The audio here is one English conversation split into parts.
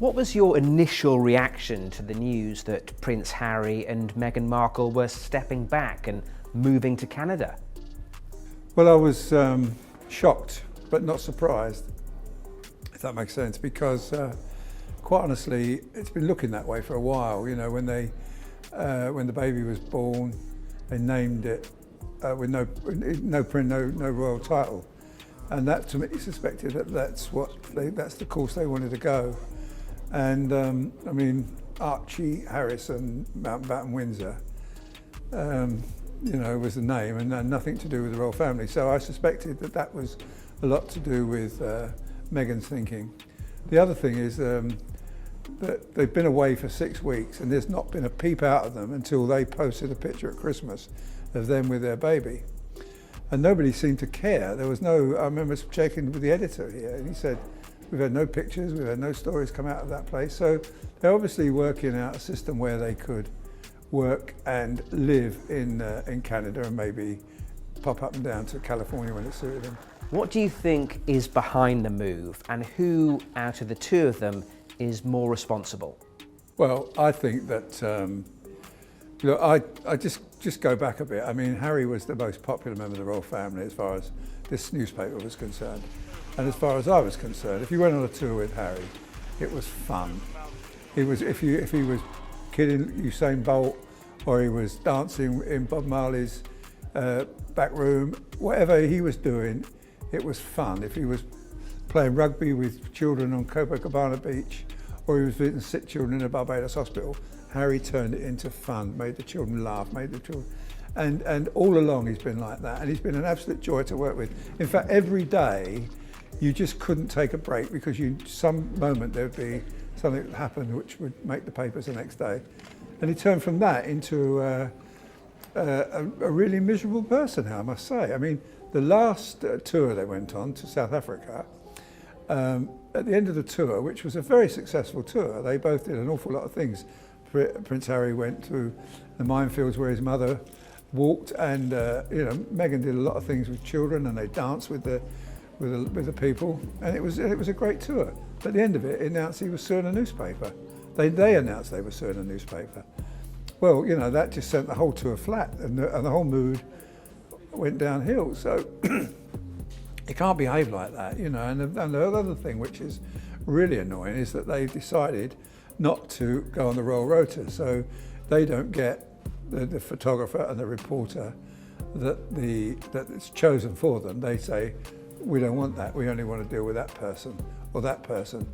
What was your initial reaction to the news that Prince Harry and Meghan Markle were stepping back and moving to Canada? Well, I was shocked, but not surprised, if that makes sense, because quite honestly, it's been looking that way for a while. You know, when the baby was born, they named it with no royal title, and that to me suspected that that's the course they wanted to go. And I mean, Archie Harrison, Mountbatten Windsor, you know, was the name, and nothing to do with the royal family. So I suspected that that was a lot to do with Meghan's thinking. The other thing is that they've been away for 6 weeks, and there's not been a peep out of them until they posted a picture at Christmas of them with their baby. And nobody seemed to care. There was no, I remember checking with the editor here, and he said, we've had no pictures, we've had no stories come out of that place. So they're obviously working out a system where they could work and live in Canada and maybe pop up and down to California when it suited them. What do you think is behind the move, and who out of the two of them is more responsible? Well, I think that, look, I just go back a bit. I mean, Harry was the most popular member of the royal family as far as this newspaper was concerned. And as far as I was concerned, if you went on a tour with Harry, it was fun. It was, if he was kidding Usain Bolt, or he was dancing in Bob Marley's back room, whatever he was doing, it was fun. If he was playing rugby with children on Copacabana Beach, or he was visiting sick children in a Barbados hospital, Harry turned it into fun, made the children laugh, made the children, and all along he's been like that, and he's been an absolute joy to work with. In fact, every day you just couldn't take a break, because some moment there would be something that happened which would make the papers the next day. And he turned from that into a really miserable person, I must say. I mean, the last tour they went on to South Africa, at the end of the tour, which was a very successful tour, they both did an awful lot of things. Prince Harry went to the minefields where his mother walked, and you know, Meghan did a lot of things with children, and they danced with the people, and it was a great tour. But at the end of it, it announced he was suing a newspaper. They announced they were suing a newspaper. Well, you know, that just sent the whole tour flat, and the whole mood went downhill. So you can't behave like that, you know. And the other thing which is really annoying is that they've decided not to go on the royal rota, so they don't get the photographer and the reporter that's chosen for them. They say, we don't want that, we only want to deal with that person or that person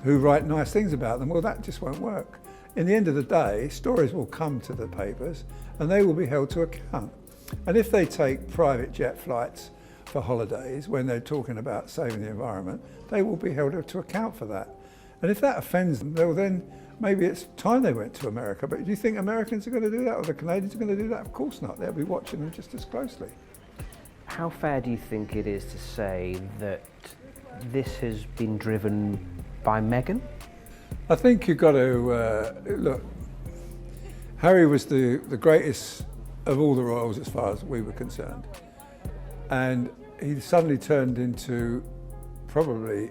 who write nice things about them. Well, that just won't work. In the end of the day, stories will come to the papers and they will be held to account. And if they take private jet flights for holidays when they're talking about saving the environment, they will be held to account for that. And if that offends them, well, then maybe it's time they went to America. But do you think Americans are going to do that, or the Canadians are going to do that? Of course not. They'll be watching them just as closely. How fair do you think it is to say that this has been driven by Meghan? I think you've got to, look, Harry was the greatest of all the royals as far as we were concerned. And he suddenly turned into probably,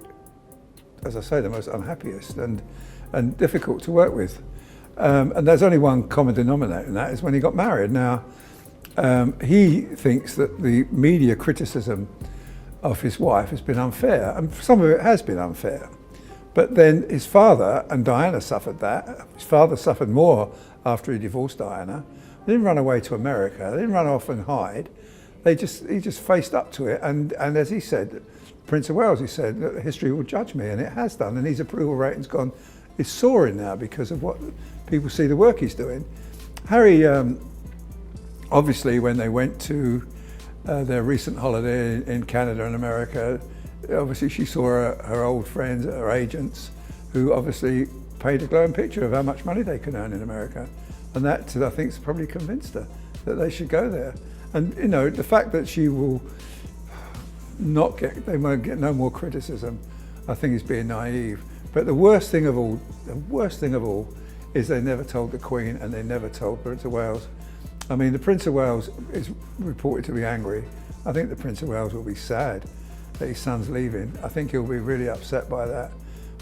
as I say, the most unhappiest and difficult to work with. And there's only one common denominator in that, is when he got married. Now, he thinks that the media criticism of his wife has been unfair, and some of it has been unfair. But then his father and Diana suffered that. His father suffered more after he divorced Diana. They didn't run away to America, they didn't run off and hide. He just faced up to it, and as he said, Prince of Wales, he said, that history will judge me, and it has done, and his approval rating's is soaring now because of what people see the work he's doing. Harry, obviously when they went to their recent holiday in Canada and America, obviously she saw her old friends, her agents, who obviously paid a glowing picture of how much money they could earn in America. And that, I think, has probably convinced her that they should go there. And you know, the fact that she will they won't get no more criticism, I think is being naive. But the worst thing of all is they never told the Queen, and they never told Prince of Wales. I mean, the Prince of Wales is reported to be angry. I think the Prince of Wales will be sad that his son's leaving. I think he'll be really upset by that,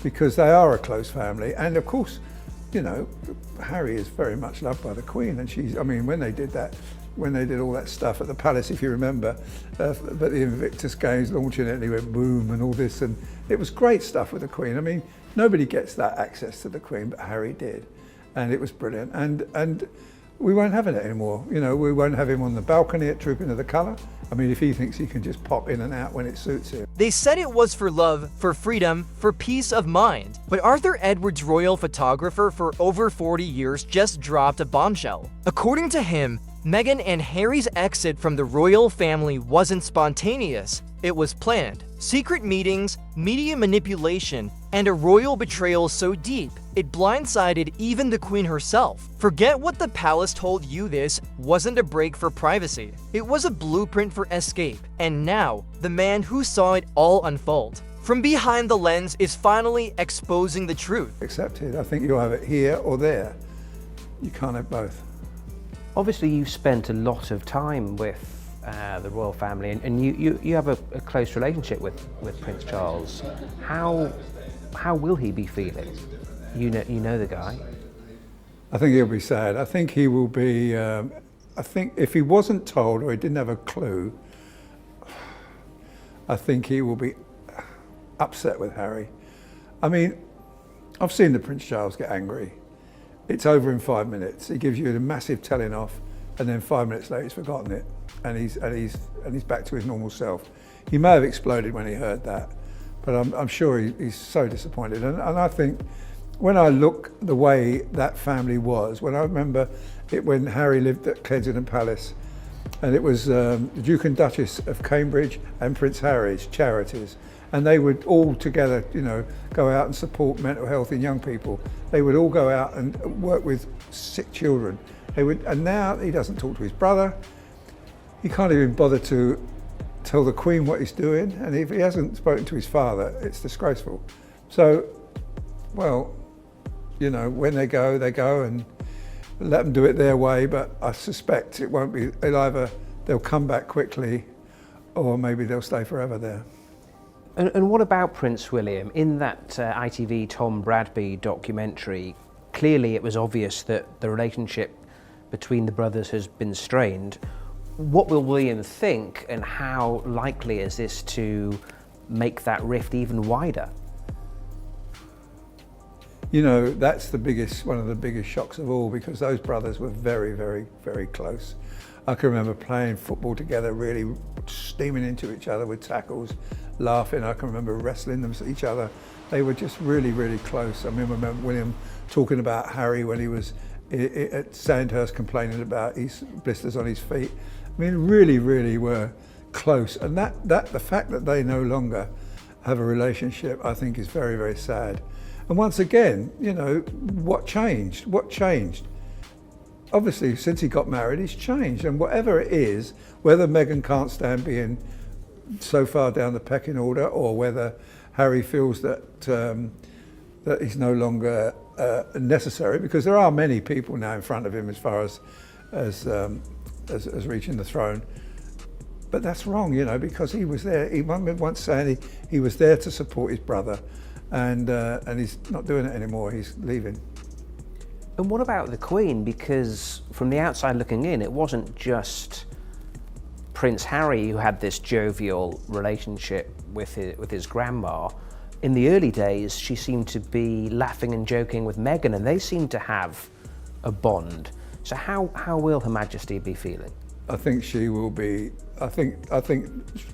because they are a close family. And of course, you know, Harry is very much loved by the Queen, and she's, I mean, when they did all that stuff at the palace, if you remember, but the Invictus Games, launching it, and he went boom and all this, and it was great stuff with the Queen. I mean, nobody gets that access to the Queen, but Harry did, and it was brilliant. And we won't have it anymore. You know, we won't have him on the balcony at Trooping of the Colour. I mean, if he thinks he can just pop in and out when it suits him. They said it was for love, for freedom, for peace of mind. But Arthur Edwards' royal photographer for over 40 years just dropped a bombshell. According to him, Meghan and Harry's exit from the royal family wasn't spontaneous, it was planned. Secret meetings, media manipulation, and a royal betrayal so deep, it blindsided even the Queen herself. Forget what the palace told you, this wasn't a break for privacy. It was a blueprint for escape, and now, the man who saw it all unfold from behind the lens is finally exposing the truth. Accepted. I think you'll have it here or there. You can't have both. Obviously, you've spent a lot of time with the royal family, and you have a close relationship with Prince Charles. How will he be feeling? You know the guy. I think he'll be sad. I think he will be. I think if he wasn't told or he didn't have a clue, I think he will be upset with Harry. I mean, I've seen the Prince Charles get angry. It's over in 5 minutes. He gives you a massive telling off, and then 5 minutes later he's forgotten it, and he's back to his normal self. He may have exploded when he heard that, but I'm sure he's so disappointed. And I think when I look the way that family was, when I remember it when Harry lived at Kensington Palace, and it was the Duke and Duchess of Cambridge and Prince Harry's charities. And they would all together, you know, go out and support mental health in young people. They would all go out and work with sick children. And now he doesn't talk to his brother. He can't even bother to tell the Queen what he's doing. And if he hasn't spoken to his father, it's disgraceful. So, well, you know, when they go and let them do it their way. But I suspect it won't be. They'll come back quickly, or maybe they'll stay forever there. And what about Prince William? In that ITV Tom Bradby documentary, clearly it was obvious that the relationship between the brothers has been strained. What will William think, and how likely is this to make that rift even wider? You know, that's one of the biggest shocks of all, because those brothers were very, very, very close. I can remember playing football together, really steaming into each other with tackles, laughing. I can remember wrestling them to each other. They were just really, really close. I remember William talking about Harry when he was at Sandhurst, complaining about his blisters on his feet. I mean, really, really were close. And the fact that they no longer have a relationship, I think, is very, very sad. And once again, you know, what changed? What changed? Obviously, since he got married, he's changed. And whatever it is, whether Meghan can't stand being so far down the pecking order, or whether Harry feels that that he's no longer necessary, because there are many people now in front of him as far as reaching the throne. But that's wrong, you know, because he was there. He once saying he was there to support his brother, and he's not doing it anymore. He's leaving. And what about the Queen? Because from the outside looking in, it wasn't just Prince Harry who had this jovial relationship with his grandma. In the early days, she seemed to be laughing and joking with Meghan, and they seemed to have a bond. So how will Her Majesty be feeling? I think she will be. I think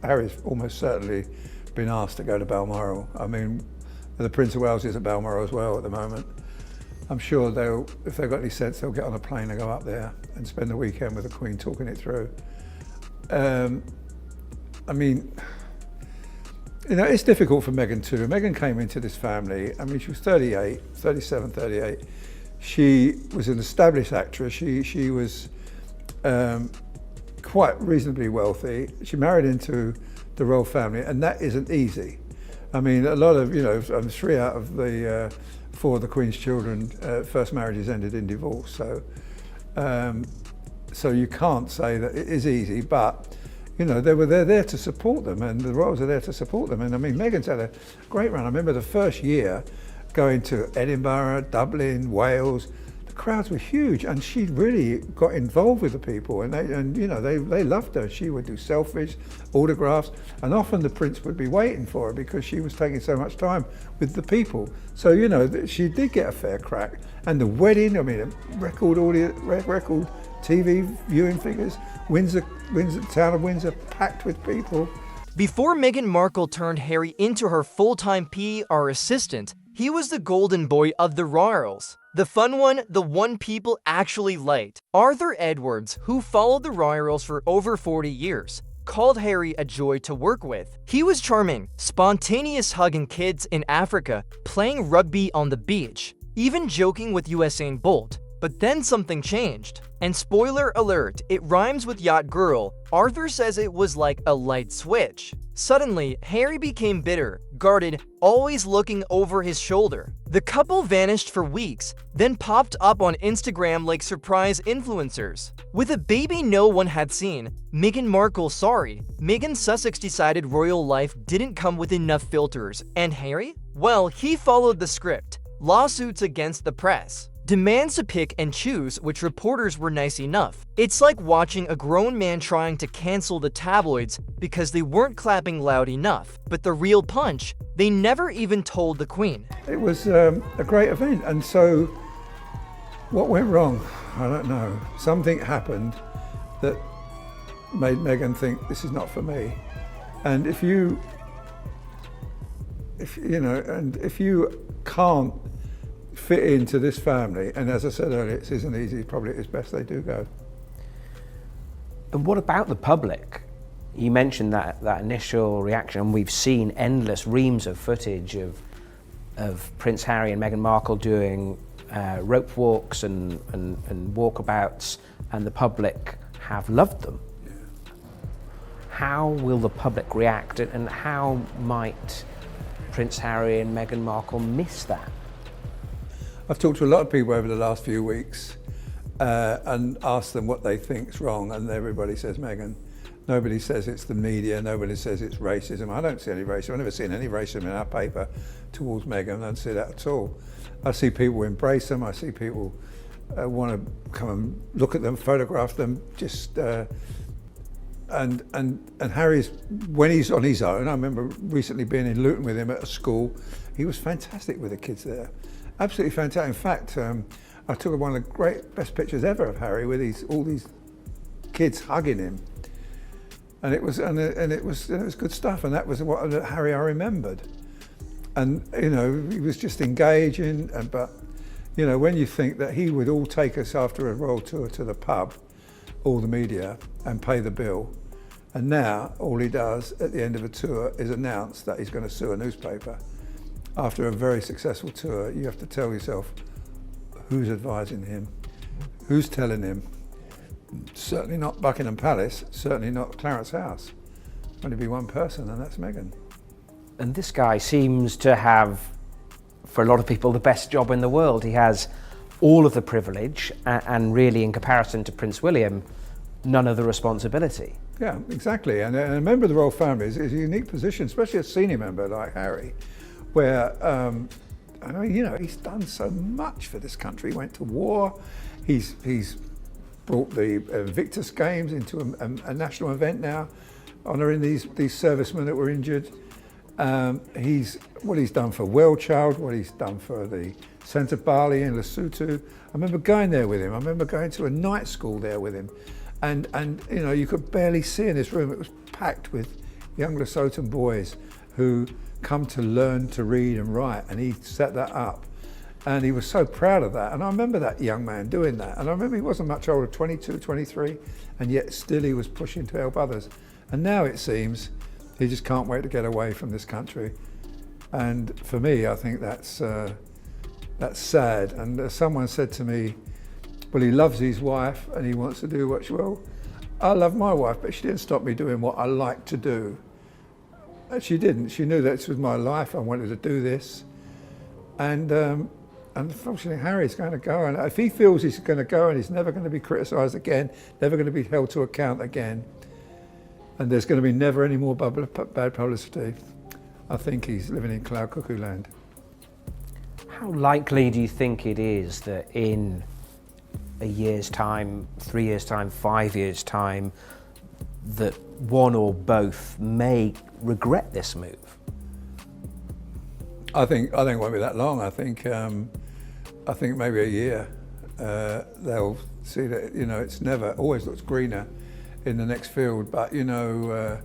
Harry's almost certainly been asked to go to Balmoral. I mean, the Prince of Wales is at Balmoral as well at the moment. I'm sure if they've got any sense, they'll get on a plane and go up there and spend the weekend with the Queen talking it through. I mean, you know, it's difficult for Meghan too. Meghan came into this family, I mean, she was 37, 38. She was an established actress. She was quite reasonably wealthy. She married into the royal family, and that isn't easy. I mean, a lot of, you know, 3 out of the 4 of the Queen's children, first marriages ended in divorce. So you can't say that it is easy, but, you know, they're there to support them, and the royals are there to support them. And I mean, Meghan's had a great run. I remember the first year, going to Edinburgh, Dublin, Wales. The crowds were huge, and she really got involved with the people, and they loved her. She would do selfies, autographs, and often the prince would be waiting for her because she was taking so much time with the people. So she did get a fair crack. And the wedding, I mean, a record TV viewing figures, Windsor, town of Windsor, packed with people. Before Meghan Markle turned Harry into her full-time PR assistant, he was the golden boy of the royals. The fun one, the one people actually liked. Arthur Edwards, who followed the royals for over 40 years, called Harry a joy to work with. He was charming, spontaneous hugging kids in Africa, playing rugby on the beach, even joking with Usain Bolt. But then something changed. And spoiler alert, it rhymes with yacht girl. Arthur says it was like a light switch. Suddenly, Harry became bitter, guarded, always looking over his shoulder. The couple vanished for weeks, then popped up on Instagram like surprise influencers. With a baby no one had seen, Meghan Markle sorry, Meghan Sussex decided royal life didn't come with enough filters. And Harry? Well, he followed the script. Lawsuits against the press. Demands to pick and choose which reporters were nice enough. It's like watching a grown man trying to cancel the tabloids because they weren't clapping loud enough. But the real punch, they never even told the Queen. It was a great event, and so what went wrong? I don't know. Something happened that made Meghan think this is not for me. And if you can't fit into this family, and as I said earlier, it isn't easy, probably it's best they do go. And what about the public? You mentioned that initial reaction, and we've seen endless reams of footage of Prince Harry and Meghan Markle doing rope walks and walkabouts, and the public have loved them. Yeah. How will the public react, and how might Prince Harry and Meghan Markle miss that? I've talked to a lot of people over the last few weeks and asked them what they think's wrong, and everybody says Meghan. Nobody says it's the media, nobody says it's racism. I don't see any racism. I've never seen any racism in our paper towards Meghan. I don't see that at all. I see people embrace them. I see people want to come and look at them, photograph them, just and Harry's, when he's on his own, I remember recently being in Luton with him at a school. He was fantastic with the kids there. Absolutely fantastic. In fact, I took one of the best pictures ever of Harry with all these kids hugging him, and it was good stuff. And that was what Harry I remembered. And he was just engaging. But when you think that he would all take us after a royal tour to the pub, all the media, and pay the bill, and now all he does at the end of a tour is announce that he's going to sue a newspaper. After a very successful tour, you have to tell yourself who's advising him, who's telling him. Certainly not Buckingham Palace, certainly not Clarence House. Only be one person, and that's Meghan. And this guy seems to have, for a lot of people, the best job in the world. He has all of the privilege, and really, in comparison to Prince William, none of the responsibility. Yeah, exactly. And a member of the royal family is a unique position, especially a senior member like Harry, where he's done so much for this country. He went to war. He's brought the Invictus Games into a national event now, honouring these servicemen that were injured. What he's done for Well Child, what he's done for the Centre Bali in Lesotho. I remember going there with him. I remember going to a night school there with him, and you could barely see in this room. It was packed with young Lesotho boys who come to learn to read and write, and he set that up, and he was so proud of that. And I remember that young man doing that, and I remember he wasn't much older, 22, 23, and yet still he was pushing to help others. And now it seems he just can't wait to get away from this country. And for me, I think that's sad. And someone said to me, well, he loves his wife and he wants to do what I love my wife, but she didn't stop me doing what I like to do. She didn't. She knew that this was my life. I wanted to do this. And unfortunately, Harry's going to go. And if he feels he's going to go and he's never going to be criticised again, never going to be held to account again, and there's going to be never any more bad publicity, I think he's living in cloud cuckoo land. How likely do you think it is that in a year's time, 3 years' time, 5 years' time, that one or both may regret this move? I think it won't be that long. I think maybe a year. They'll see that, you know, it's never always looks greener in the next field. But you know,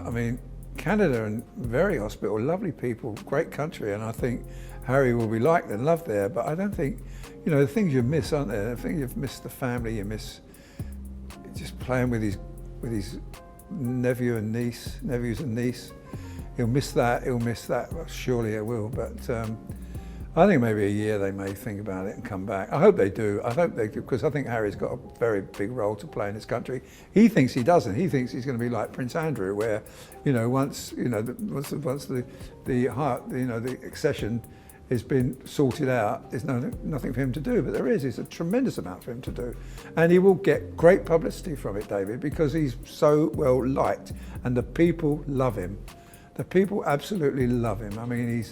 I mean, Canada and very hospitable, lovely people, great country, and I think Harry will be liked and loved there. But I don't think, you know, the things you miss, aren't there? I think you've missed the family. You miss just playing with his nephews and niece. He'll miss that. Well, surely it will. But I think maybe a year they may think about it and come back. I hope they do. I hope they do, because I think Harry's got a very big role to play in this country. He thinks he doesn't. He thinks he's going to be like Prince Andrew, where, you know, once the accession has been sorted out, there's nothing for him to do. But there is. It's a tremendous amount for him to do, and he will get great publicity from it, David, because he's so well liked, and the people love him. The people absolutely love him. I mean,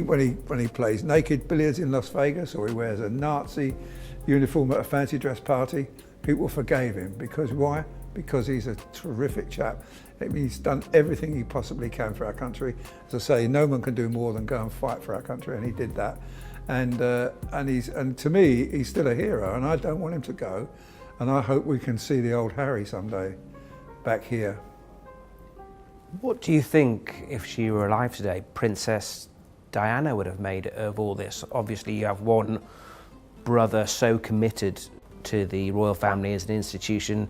when he plays naked billiards in Las Vegas, or he wears a Nazi uniform at a fancy dress party, people forgave him. Because why? Because he's a terrific chap. I mean, he's done everything he possibly can for our country. As I say, no one can do more than go and fight for our country, and he did that. And to me, he's still a hero, and I don't want him to go. And I hope we can see the old Harry someday back here. What do you think, if she were alive today, Princess Diana would have made of all this? Obviously, you have one brother so committed to the royal family as an institution.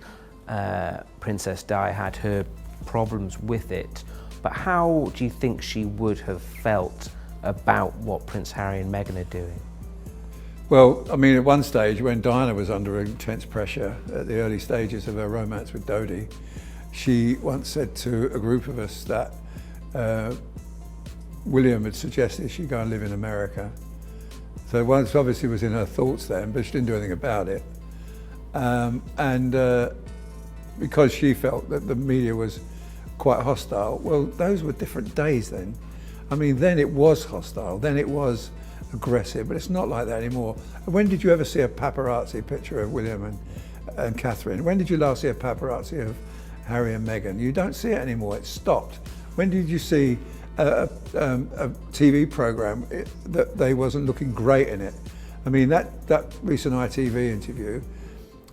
Princess Di had her problems with it. But how do you think she would have felt about what Prince Harry and Meghan are doing? Well, I mean, at one stage, when Diana was under intense pressure at the early stages of her romance with Dodi, she once said to a group of us that William had suggested she go and live in America. So once obviously was in her thoughts then, but she didn't do anything about it. Because she felt that the media was quite hostile, well, those were different days then. I mean, then it was hostile, then it was aggressive, but it's not like that anymore. When did you ever see a paparazzi picture of William and Catherine? When did you last see a paparazzi of Harry and Meghan? You don't see it anymore. It's stopped. When did you see a TV program that they wasn't looking great in it? I mean, that recent ITV interview,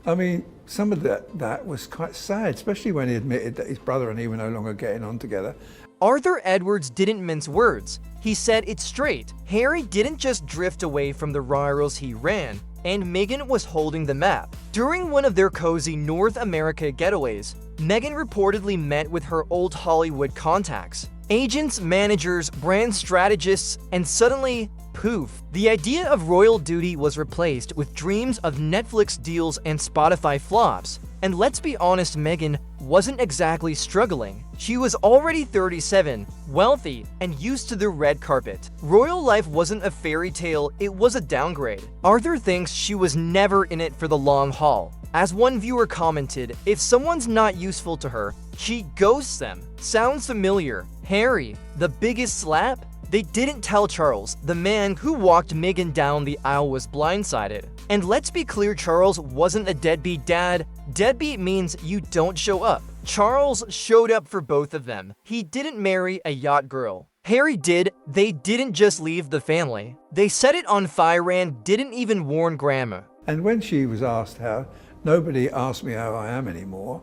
I mean, some of that was quite sad, especially when he admitted that his brother and he were no longer getting on together. Arthur Edwards didn't mince words. He said it straight. Harry didn't just drift away from the royals he ran, and Meghan was holding the map. During one of their cozy North America getaways, Meghan reportedly met with her old Hollywood contacts. Agents, managers, brand strategists, and suddenly, poof, the idea of royal duty was replaced with dreams of Netflix deals and Spotify flops. And let's be honest, Meghan wasn't exactly struggling. She was already 37, wealthy, and used to the red carpet. Royal life wasn't a fairy tale, it was a downgrade. Arthur thinks she was never in it for the long haul. As one viewer commented, if someone's not useful to her, she ghosts them. Sounds familiar? Harry, the biggest slap? They didn't tell Charles. The man who walked Meghan down the aisle was blindsided. And let's be clear, Charles wasn't a deadbeat dad. Deadbeat means you don't show up. Charles showed up for both of them. He didn't marry a yacht girl. Harry did. They didn't just leave the family. They set it on fire and didn't even warn Grandma. And when she was asked how, nobody asked me how I am anymore.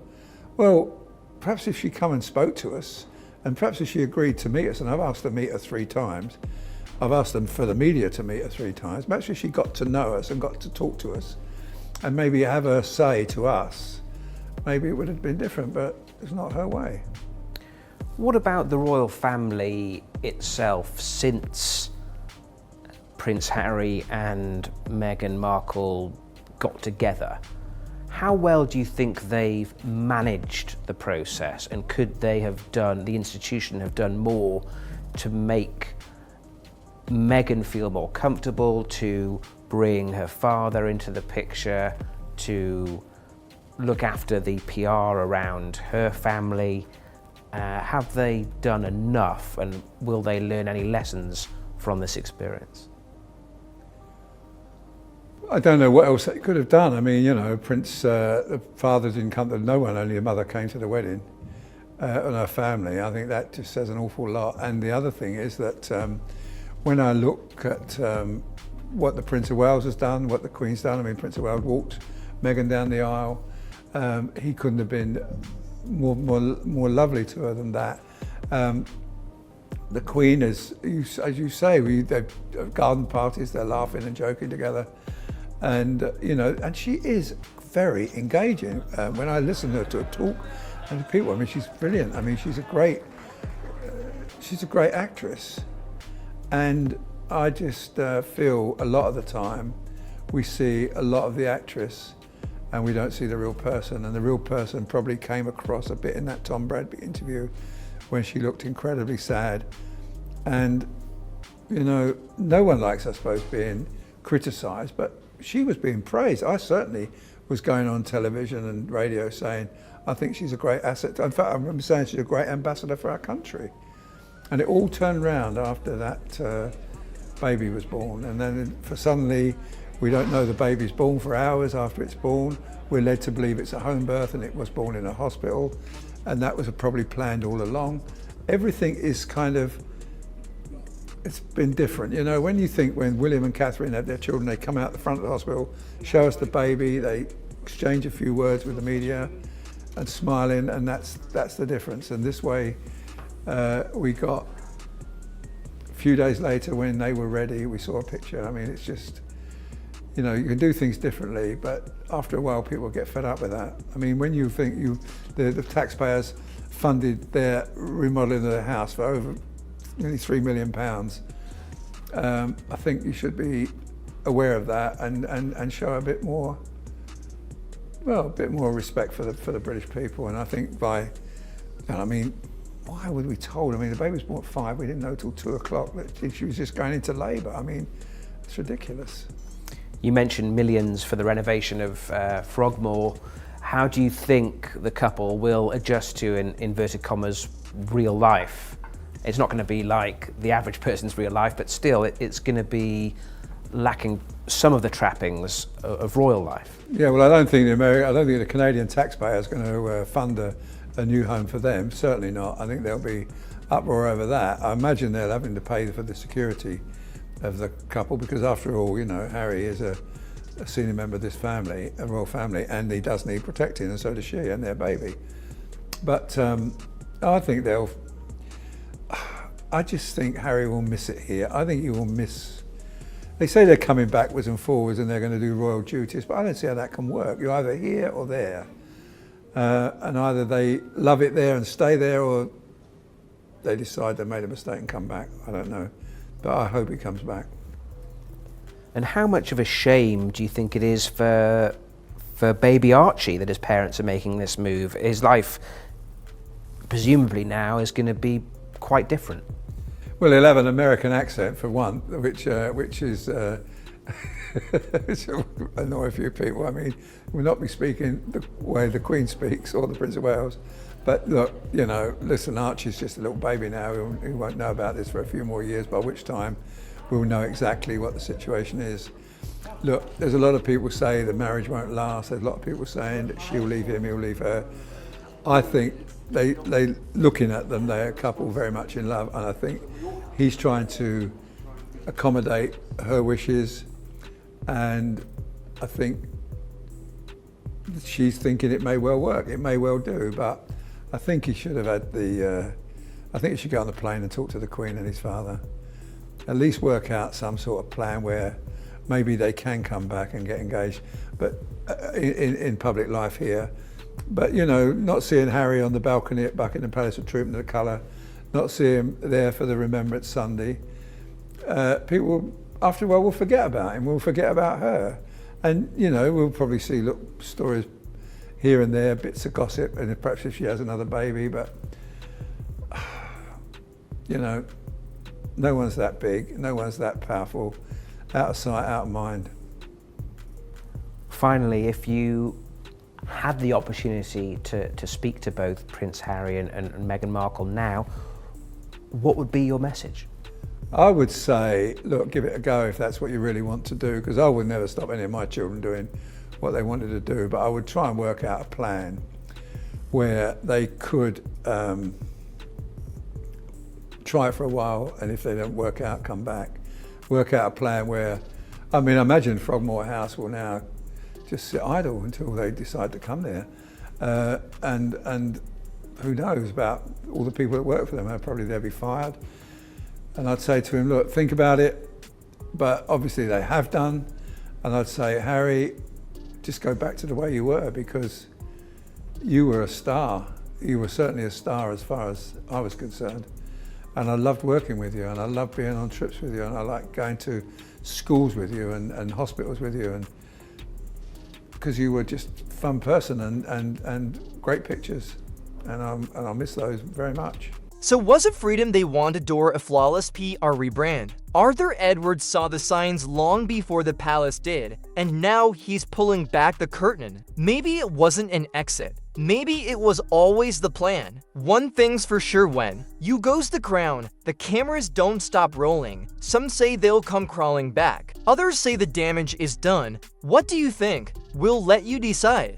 Well, perhaps if she come and spoke to us, and perhaps if she agreed to meet us, and I've asked to meet her 3 times, I've asked them for the media to meet her 3 times, perhaps if she got to know us and got to talk to us, and maybe have her say to us, maybe it would have been different, but it's not her way. What about the royal family itself since Prince Harry and Meghan Markle got together? How well do you think they've managed the process, and could they have done, the institution have done more to make Meghan feel more comfortable, to bring her father into the picture, to look after the PR around her family? Have they done enough, and will they learn any lessons from this experience? I don't know what else they could have done. I mean, you know, the father didn't come to no one, only the mother came to the wedding and her family. I think that just says an awful lot. And the other thing is that when I look at what the Prince of Wales has done, what the Queen's done, I mean, Prince of Wales walked Meghan down the aisle. He couldn't have been more lovely to her than that. The Queen, as you say, they have garden parties, they're laughing and joking together. And, you know, and she is very engaging. When I listen to her talk and to people, I mean, she's brilliant. I mean, she's a great actress. And I just feel a lot of the time we see a lot of the actress and we don't see the real person. And the real person probably came across a bit in that Tom Bradby interview when she looked incredibly sad. And, you know, no one likes, I suppose, being criticised, but she was being praised. I certainly was going on television and radio saying, I think she's a great asset. In fact, I remember saying she's a great ambassador for our country. And it all turned round after that baby was born. And then suddenly, we don't know the baby's born for hours after it's born. We're led to believe it's a home birth and it was born in a hospital. And that was probably planned all along. Everything is kind of, it's been different. You know, when William and Catherine had their children, they come out the front of the hospital, show us the baby, they exchange a few words with the media and smiling, and that's the difference. And this way, we got, a few days later when they were ready, we saw a picture. I mean, it's just, you know, you can do things differently, but after a while people get fed up with that. I mean, when you think the taxpayers funded their remodeling of their house for over nearly £3 million, I think you should be aware of that and show a bit more respect for the British people. And I think I mean, why would we told? I mean, the baby was born at 5, we didn't know till 2 o'clock that she was just going into labour. I mean, it's ridiculous. You mentioned millions for the renovation of Frogmore. How do you think the couple will adjust to, in inverted commas, real life? It's not going to be like the average person's real life, but still, it's going to be lacking some of the trappings of royal life. Yeah, well, I don't think the Canadian taxpayer is going to fund a new home for them. Certainly not. I think there'll be uproar over that. I imagine they're having to pay for the security of the couple because, after all, you know, Harry is a senior member of this family, a royal family, and he does need protecting, and so does she and their baby. But I think I just think Harry will miss it here. I think he will miss. They say they're coming backwards and forwards and they're going to do royal duties, but I don't see how that can work. You're either here or there. And either they love it there and stay there, or they decide they made a mistake and come back. I don't know. But I hope he comes back. And how much of a shame do you think it is for baby Archie that his parents are making this move? His life, presumably now, is going to be quite different. Well, he'll have an American accent for one, which is which will annoy a few people. I mean, we'll not be speaking the way the Queen speaks or the Prince of Wales. But look, you know, listen, Archie's just a little baby now. He won't know about this for a few more years, by which time we'll know exactly what the situation is. Look, there's a lot of people say the marriage won't last. There's a lot of people saying that she'll leave him, he'll leave her. I think they looking at them, they're a couple very much in love, and I think he's trying to accommodate her wishes, and I think she's thinking it may well work. It may well do, but I think he should have had I think he should go on the plane and talk to the Queen and his father. At least work out some sort of plan where maybe they can come back and get engaged, but in public life here. But, you know, not seeing Harry on the balcony at Buckingham Palace with Trooping the Colour, not seeing him there for the Remembrance Sunday, people after a while will forget about him, will forget about her. And, you know, we'll probably see stories here and there, bits of gossip, and perhaps if she has another baby, but, you know, no one's that big, no one's that powerful, out of sight, out of mind. Finally, if you had the opportunity to speak to both Prince Harry and Meghan Markle now, what would be your message? I would say, look, give it a go if that's what you really want to do, because I would never stop any of my children doing what they wanted to do, but I would try and work out a plan where they could try it for a while, and if they don't work out, come back. Work out a plan where, I mean, I imagine Frogmore House will now just sit idle until they decide to come there. And who knows about all the people that work for them, probably they'll be fired. And I'd say to him, look, think about it, but obviously they have done. And I'd say, Harry, just go back to the way you were, because you were a star. You were certainly a star as far as I was concerned. And I loved working with you, and I loved being on trips with you, and I liked going to schools with you and hospitals with you, and because you were just a fun person and great pictures. And I'll miss those very much. So was it freedom they wanted door a flawless PR rebrand? Arthur Edwards saw the signs long before the palace did, and now he's pulling back the curtain. Maybe it wasn't an exit. Maybe it was always the plan. One thing's for sure: when you goes the crown, the cameras don't stop rolling. Some say they'll come crawling back. Others say the damage is done. What do you think? We'll let you decide.